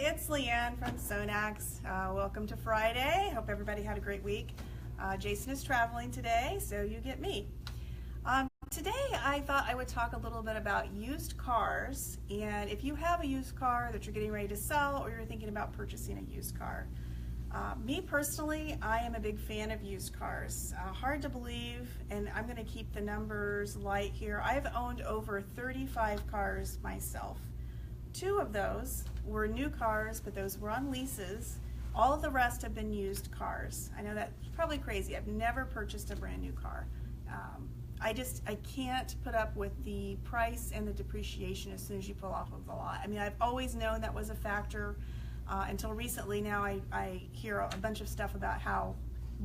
it's Leanne from SONAX. Welcome to Friday. Hope everybody had a great week. Jason is traveling today, so you get me. Today I thought I would talk a little bit about used cars, and if you have a used car that you're getting ready to sell or you're thinking about purchasing a used car. Me personally, I am a big fan of used cars. Hard to believe, and I'm going to keep the numbers light here. I've owned over 35 cars myself. 2 of those were new cars, but those were on leases. All of the rest have been used cars. I know that's probably crazy. I've never purchased a brand new car. I can't put up with the price and the depreciation as soon as you pull off of the lot. I mean, I've always known that was a factor until recently. Now I hear a bunch of stuff about how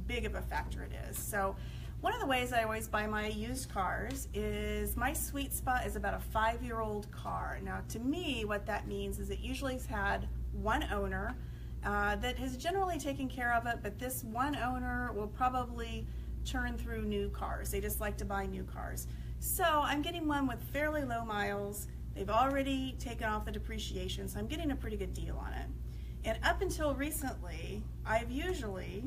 big of a factor it is. So one of the ways I always buy my used cars is my sweet spot is about a 5-year-old car. Now to me, what that means is it usually has had one owner that has generally taken care of it, but this one owner will probably churn through new cars. They just like to buy new cars. So I'm getting one with fairly low miles. They've already taken off the depreciation, so I'm getting a pretty good deal on it. And up until recently, I've usually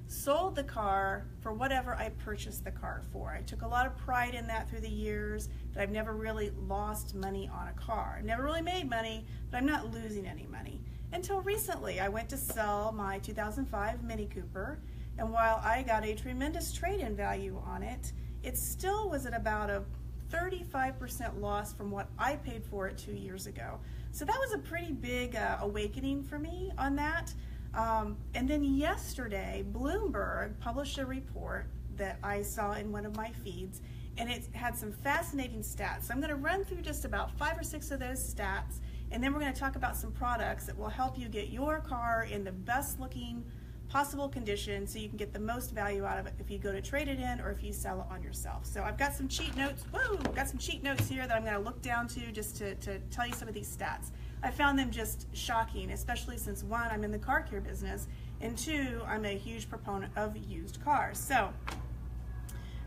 sold the car for whatever I purchased the car for. I took a lot of pride in that through the years, that I've never really lost money on a car. I've never really made money, but I'm not losing any money. Until recently, I went to sell my 2005 Mini Cooper, and while I got a tremendous trade-in value on it, it still was at about a 35% loss from what I paid for it 2 years ago. So that was a pretty big awakening for me on that. And then yesterday, Bloomberg published a report that I saw in one of my feeds, and it had some fascinating stats. So I'm going to run through just about 5 or 6 of those stats, and then we're going to talk about some products that will help you get your car in the best looking possible condition so you can get the most value out of it if you go to trade it in or if you sell it on yourself. So I've got some cheat notes. Woo! Got some cheat notes here that I'm going to look down to just to tell you some of these stats. I found them just shocking, especially since 1, I'm in the car care business, and 2, I'm a huge proponent of used cars. So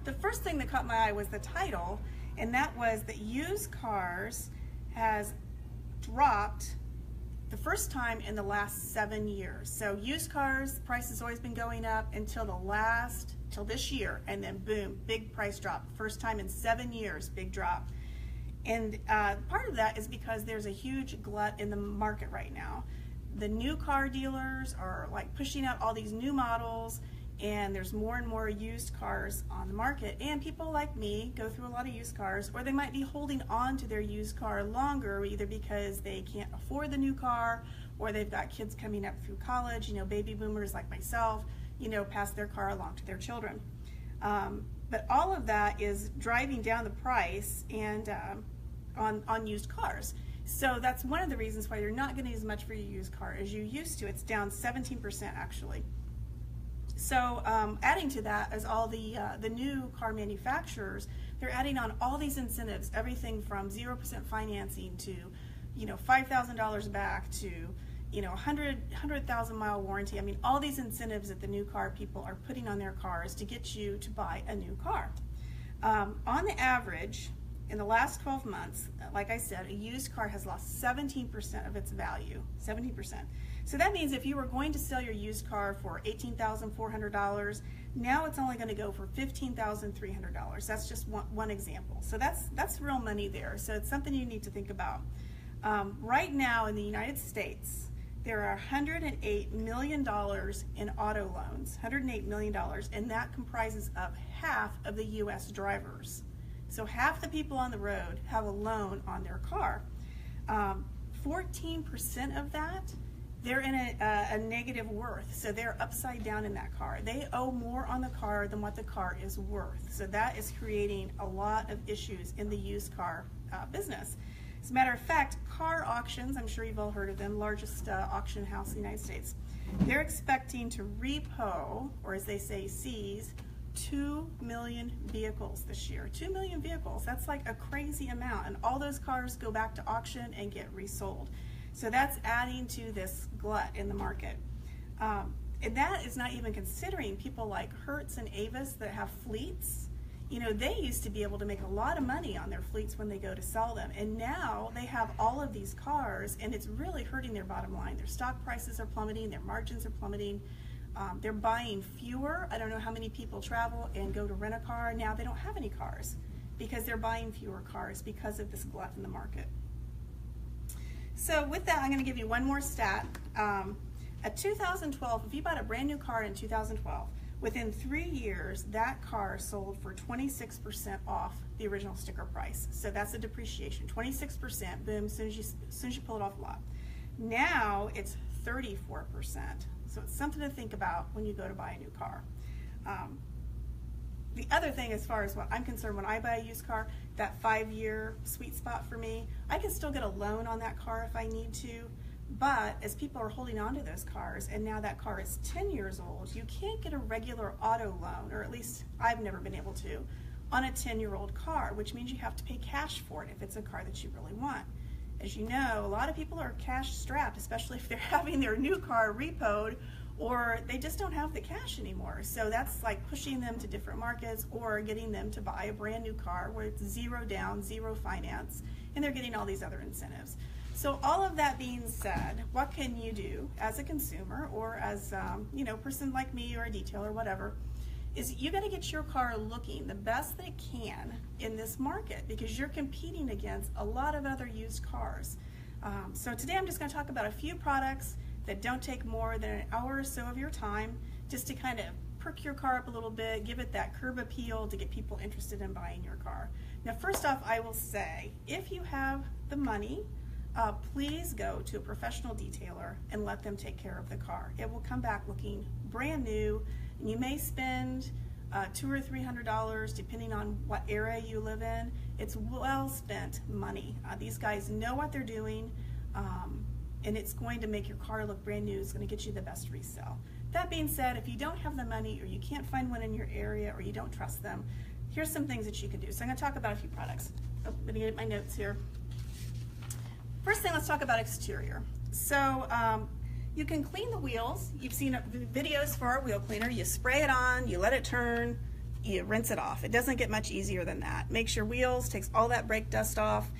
the first thing that caught my eye was the title, and that was that used cars has dropped the first time in the last 7 years. So used cars, the price has always been going up until this year, and then boom, big price drop. First time in 7 years, big drop. And part of that is because there's a huge glut in the market right now. The new car dealers are like pushing out all these new models, and there's more and more used cars on the market, and people like me go through a lot of used cars, or they might be holding on to their used car longer, either because they can't afford the new car, or they've got kids coming up through college, you know, baby boomers like myself, you know, pass their car along to their children. But all of that is driving down the price and on used cars. So that's one of the reasons why you're not getting as much for your used car as you used to. It's down 17% actually. So adding to that is all the new car manufacturers. They're adding on all these incentives, everything from 0% financing to, you know, $5,000 back to, you know, 100,000 mile warranty. I mean, all these incentives that the new car people are putting on their cars to get you to buy a new car. On the average, in the last 12 months, like I said, a used car has lost 17% of its value, 17%. So that means if you were going to sell your used car for $18,400, now it's only going to go for $15,300. That's just one example. So that's real money there. So it's something you need to think about. Right now in the United States, there are $108 million in auto loans, $108 million, and that comprises of half of the U.S. drivers. So half the people on the road have a loan on their car. 14% of that, they're in a negative worth, so they're upside down in that car. They owe more on the car than what the car is worth. So that is creating a lot of issues in the used car business. As a matter of fact, car auctions, I'm sure you've all heard of them, largest auction house in the United States, they're expecting to repo, or as they say, seize, 2 million vehicles this year. 2 million vehicles, that's like a crazy amount, and all those cars go back to auction and get resold. So that's adding to this glut in the market. And that is not even considering people like Hertz and Avis that have fleets. they used to be able to make a lot of money on their fleets when they go to sell them, and now they have all of these cars, and it's really hurting their bottom line. Their stock prices are plummeting, their margins are plummeting. They're buying fewer. I don't know how many people travel and go to rent a car. Now they don't have any cars because they're buying fewer cars because of this glut in the market. So with that, I'm going to give you one more stat. At 2012, if you bought a brand new car in 2012, within 3 years, that car sold for 26% off the original sticker price. So that's the depreciation, 26%, boom, as soon as you pull it off the lot. Now it's 34%. So it's something to think about when you go to buy a new car. The other thing, as far as what I'm concerned, when I buy a used car, that 5-year sweet spot for me, I can still get a loan on that car if I need to. But as people are holding on to those cars, and now that car is 10 years old, you can't get a regular auto loan, or at least I've never been able to, on a 10-year-old car, which means you have to pay cash for it if it's a car that you really want. As you know, a lot of people are cash strapped, especially if they're having their new car repoed, or they just don't have the cash anymore. So that's like pushing them to different markets or getting them to buy a brand new car where it's 0 down, 0 finance, and they're getting all these other incentives. So all of that being said, what can you do as a consumer or as a person like me or a detailer or whatever, is you got to get your car looking the best that it can in this market, because you're competing against a lot of other used cars. So today I'm just going to talk about a few products that don't take more than an hour or so of your time, just to kind of perk your car up a little bit, give it that curb appeal to get people interested in buying your car. Now first off, I will say, if you have the money, please go to a professional detailer and let them take care of the car. It will come back looking brand new, and you may spend $200 or $300 depending on what area you live in. It's well spent money. These guys know what they're doing, and it's going to make your car look brand new. It's going to get you the best resale. That being said, if you don't have the money, or you can't find one in your area, or you don't trust them, here's some things that you can do. So I'm going to talk about a few products. I'm going to get my notes here. First thing, let's talk about exterior. So you can clean the wheels. You've seen videos for our wheel cleaner. You spray it on, you let it turn, you rinse it off. It doesn't get much easier than that. Makes your wheels, takes all that brake dust off,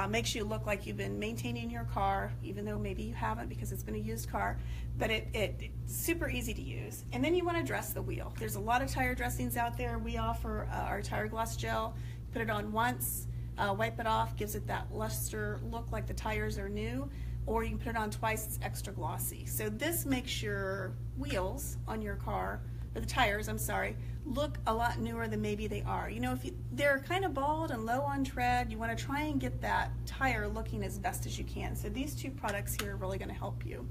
makes you look like you've been maintaining your car, even though maybe you haven't because it's been a used car, but it's super easy to use. And then you want to dress the wheel. There's a lot of tire dressings out there. We offer our tire gloss gel. Put it on once, wipe it off, gives it that luster look like the tires are new, or you can put it on twice, it's extra glossy. So this makes your wheels on your car, or the tires, I'm sorry, look a lot newer than maybe they are. If they're kind of bald and low on tread, you want to try and get that tire looking as best as you can. So these two products here are really going to help you.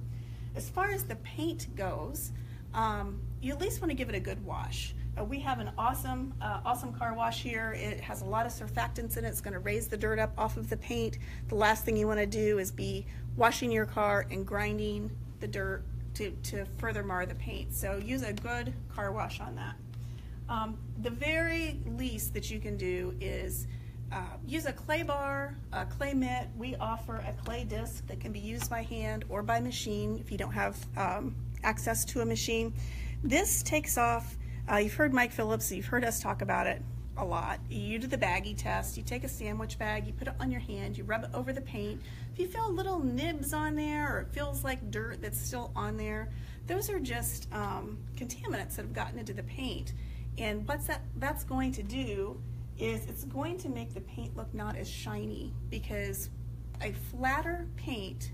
As far as the paint goes, you at least want to give it a good wash. We have an awesome car wash here. It has a lot of surfactants in it. It's going to raise the dirt up off of the paint. The last thing you want to do is be washing your car and grinding the dirt to further mar the paint. So use a good car wash on that. The very least that you can do is use a clay bar, a clay mitt. We offer a clay disc that can be used by hand or by machine if you don't have access to a machine. This takes off, you've heard Mike Phillips, you've heard us talk about it a lot. You do the baggie test, you take a sandwich bag, you put it on your hand, you rub it over the paint. If you feel little nibs on there, or it feels like dirt that's still on there, those are just contaminants that have gotten into the paint. And what that's going to do is it's going to make the paint look not as shiny, because a flatter paint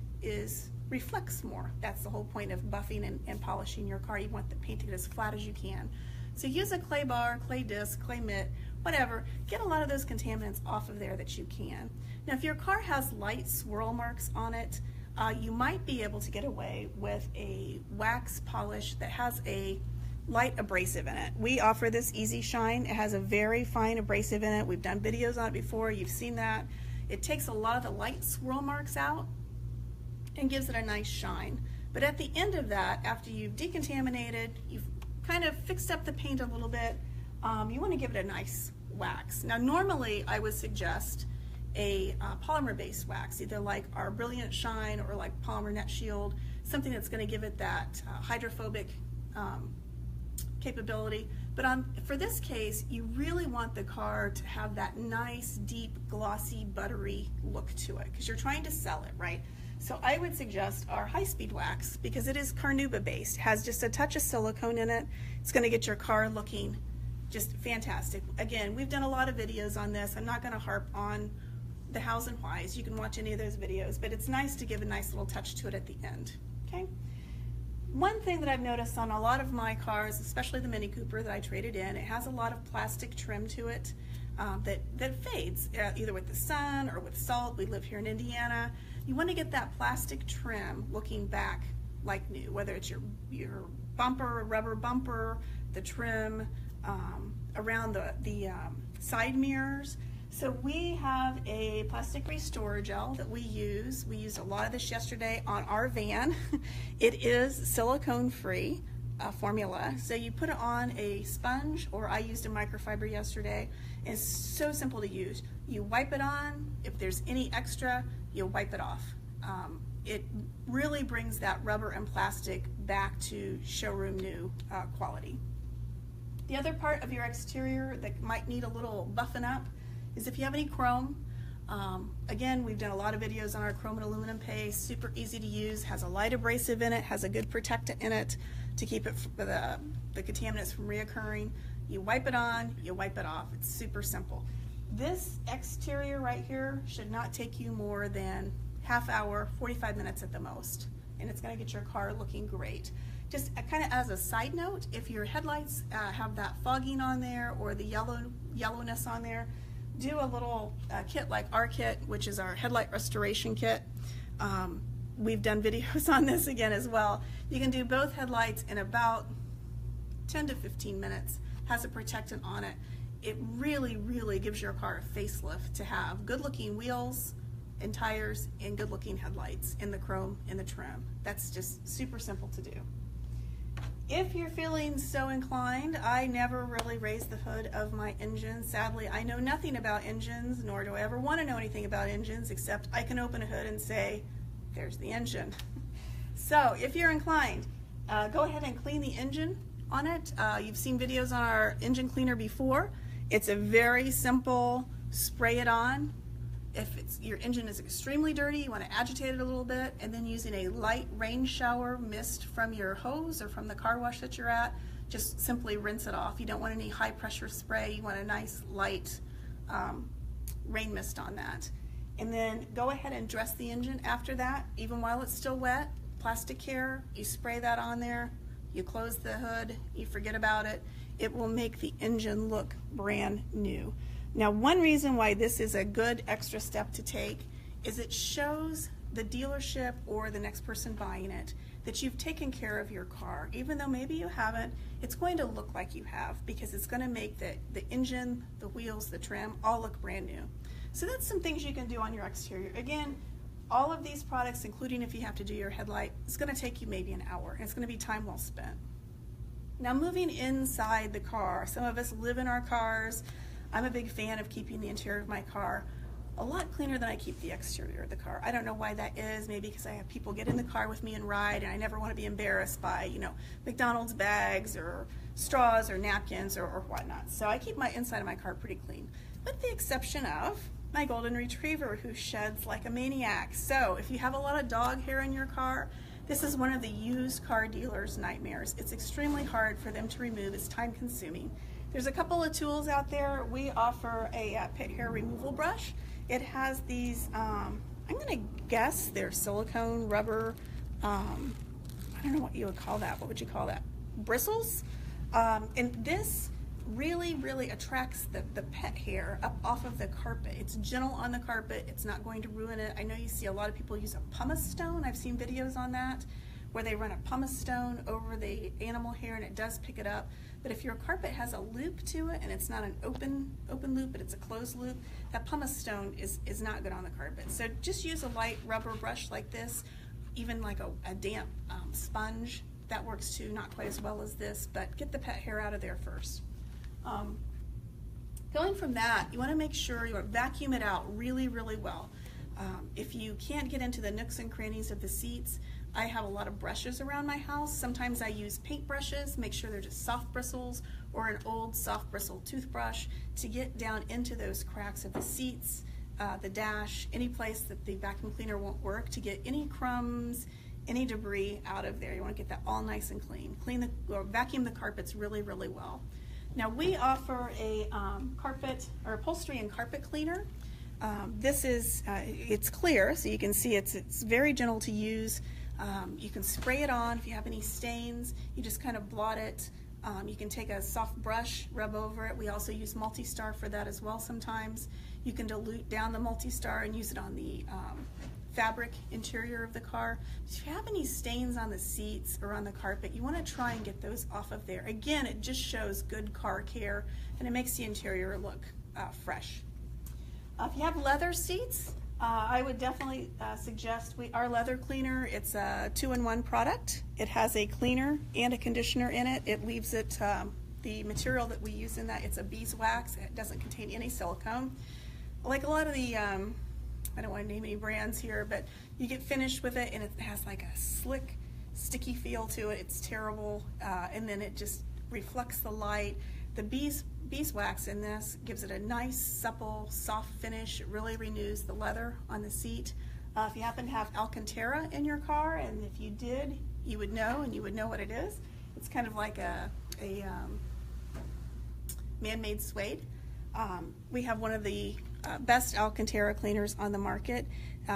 reflects more. That's the whole point of buffing and polishing your car. You want the paint to get as flat as you can. So use a clay bar, clay disc, clay mitt, whatever. Get a lot of those contaminants off of there that you can. Now if your car has light swirl marks on it, you might be able to get away with a wax polish that has a light abrasive in it. We offer this Easy Shine. It has a very fine abrasive in it. We've done videos on it before. You've seen that. It takes a lot of the light swirl marks out and gives it a nice shine. But at the end of that, after you've decontaminated, you've kind of fixed up the paint a little bit, you want to give it a nice wax. Now normally I would suggest a polymer-based wax, either like our Brilliant Shine or like Polymer Net Shield, something that's going to give it that hydrophobic capability. But for this case, you really want the car to have that nice, deep, glossy, buttery look to it because you're trying to sell it, right? So I would suggest our high-speed wax because it is carnauba based, has just a touch of silicone in it. It's going to get your car looking just fantastic. Again, we've done a lot of videos on this. I'm not going to harp on the hows and whys. You can watch any of those videos, but it's nice to give a nice little touch to it at the end, okay? One thing that I've noticed on a lot of my cars, especially the Mini Cooper that I traded in, it has a lot of plastic trim to it that fades, either with the sun or with salt. We live here in Indiana. You want to get that plastic trim looking back like new, whether it's your bumper, rubber bumper, the trim around the side mirrors. So we have a plastic restore gel that we use. We used a lot of this yesterday on our van. It is silicone free formula. So you put it on a sponge, or I used a microfiber yesterday. It's so simple to use. You wipe it on. If there's any extra, you'll wipe it off. It really brings that rubber and plastic back to showroom new quality. The other part of your exterior that might need a little buffing up is if you have any chrome. Again, we've done a lot of videos on our chrome and aluminum paste. Super easy to use, has a light abrasive in it, has a good protectant in it to keep it the contaminants from reoccurring. You wipe it on, you wipe it off. It's super simple. This exterior right here should not take you more than half hour, 45 minutes at the most, and it's going to get your car looking great. Just kind of as a side note, if your headlights have that fogging on there or the yellowness on there, do a little kit like our kit, which is our headlight restoration kit. We've done videos on this again as well. You can do both headlights in about 10 to 15 minutes. Has a protectant on it. It really, really gives your car a facelift to have good looking wheels and tires and good looking headlights in the chrome and the trim. That's just super simple to do. If you're feeling so inclined, I never really raise the hood of my engine. Sadly, I know nothing about engines, nor do I ever want to know anything about engines, except I can open a hood and say, there's the engine. So if you're inclined, go ahead and clean the engine on it. You've seen videos on our engine cleaner before. It's a very simple, spray it on. If your engine is extremely dirty, you want to agitate it a little bit, and then using a light rain shower mist from your hose or from the car wash that you're at, just simply rinse it off. You don't want any high pressure spray. You want a nice light rain mist on that. And then go ahead and dress the engine after that, even while it's still wet. Plastic care, you spray that on there, you close the hood, you forget about it. It will make the engine look brand new. Now, one reason why this is a good extra step to take is it shows the dealership or the next person buying it that you've taken care of your car. Even though maybe you haven't, it's going to look like you have because it's going to make the engine, the wheels, the trim all look brand new. So that's some things you can do on your exterior. Again, all of these products, including if you have to do your headlight, it's going to take you maybe an hour. It's going to be time well spent. Now, moving inside the car, some of us live in our cars. I'm a big fan of keeping the interior of my car a lot cleaner than I keep the exterior of the car. I don't know why that is. Maybe because I have people get in the car with me and ride, and I never want to be embarrassed by, McDonald's bags or straws or napkins or whatnot. So I keep my inside of my car pretty clean, with the exception of my golden retriever, who sheds like a maniac. So if you have a lot of dog hair in your car, this is one of the used car dealers' nightmares. It's extremely hard for them to remove. It's time consuming. There's a couple of tools out there. We offer a pet hair removal brush. It has these, I'm gonna guess they're silicone rubber, I don't know what you would call that. What would you call that? Bristles? And this really, really attracts the pet hair up off of the carpet. It's gentle on the carpet. It's not going to ruin it. I know you see a lot of people use a pumice stone. I've seen videos on that where they run a pumice stone over the animal hair and it does pick it up. But if your carpet has a loop to it and it's not an open loop, but it's a closed loop, that pumice stone is not good on the carpet. So just use a light rubber brush like this, even like a damp sponge. That works too, not quite as well as this, but get the pet hair out of there first. Going from that, you want to make sure you vacuum it out really, really well. If you can't get into the nooks and crannies of the seats, I have a lot of brushes around my house. Sometimes I use paint brushes, make sure they're just soft bristles, or an old soft bristle toothbrush to get down into those cracks of the seats, the dash, any place that the vacuum cleaner won't work, to get any crumbs, any debris out of there. You want to get that all nice and clean. Vacuum the carpets really, really well. Now we offer a carpet or upholstery and carpet cleaner. This is, it's clear, so you can see it's very gentle to use. You can spray it on if you have any stains. You just kind of blot it. You can take a soft brush, rub over it. We also use Multi-Star for that as well sometimes. You can dilute down the Multi-Star and use it on the fabric interior of the car. If you have any stains on the seats or on the carpet, you want to try and get those off of there. Again, it just shows good car care, and it makes the interior look fresh. If you have leather seats, I would definitely suggest our leather cleaner. It's a 2-in-1 product. It has a cleaner and a conditioner in it. It leaves it, the material that we use in that, it's a beeswax. It doesn't contain any silicone. Like a lot of the, I don't want to name any brands here, but you get finished with it and it has like a slick, sticky feel to it. It's terrible, and then it just reflects the light. The beeswax in this gives it a nice, supple, soft finish. It really renews the leather on the seat. If you happen to have Alcantara in your car, and if you did, you would know, and you would know what it is. It's kind of like a man-made suede. We have one of the best Alcantara cleaners on the market.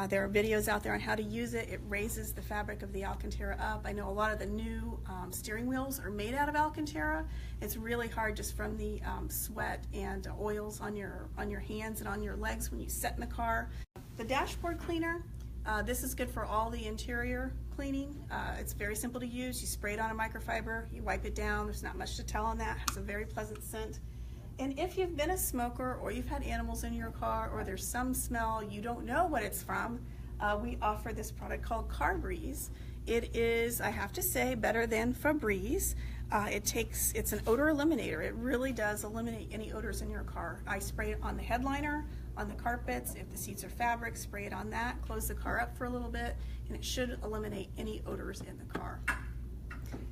There are videos out there on how to use it. It raises the fabric of the Alcantara up. I know a lot of the new steering wheels are made out of Alcantara. It's really hard just from the sweat and oils on your hands and on your legs when you sit in the car. The dashboard cleaner, this is good for all the interior cleaning. It's very simple to use. You spray it on a microfiber, you wipe it down. There's not much to tell on that. It has a very pleasant scent. And if you've been a smoker, or you've had animals in your car, or there's some smell you don't know what it's from, we offer this product called Car Breeze. It is, I have to say, better than Febreze. It's an odor eliminator. It really does eliminate any odors in your car. I spray it on the headliner, on the carpets. If the seats are fabric, spray it on that, close the car up for a little bit, and it should eliminate any odors in the car.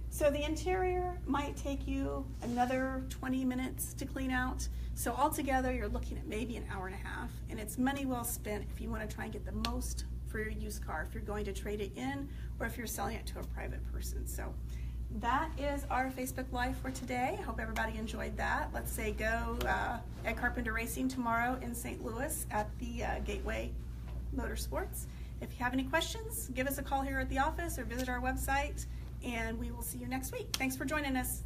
So the interior might take you another 20 minutes to clean out. So altogether, you're looking at maybe an hour and a half, and it's money well spent if you want to try and get the most for your used car, if you're going to trade it in or if you're selling it to a private person. So that is our Facebook Live for today. I hope everybody enjoyed that. Let's say go Ed Carpenter Racing tomorrow in St. Louis at the Gateway Motorsports. If you have any questions, give us a call here at the office or visit our website, and we will see you next week. Thanks for joining us.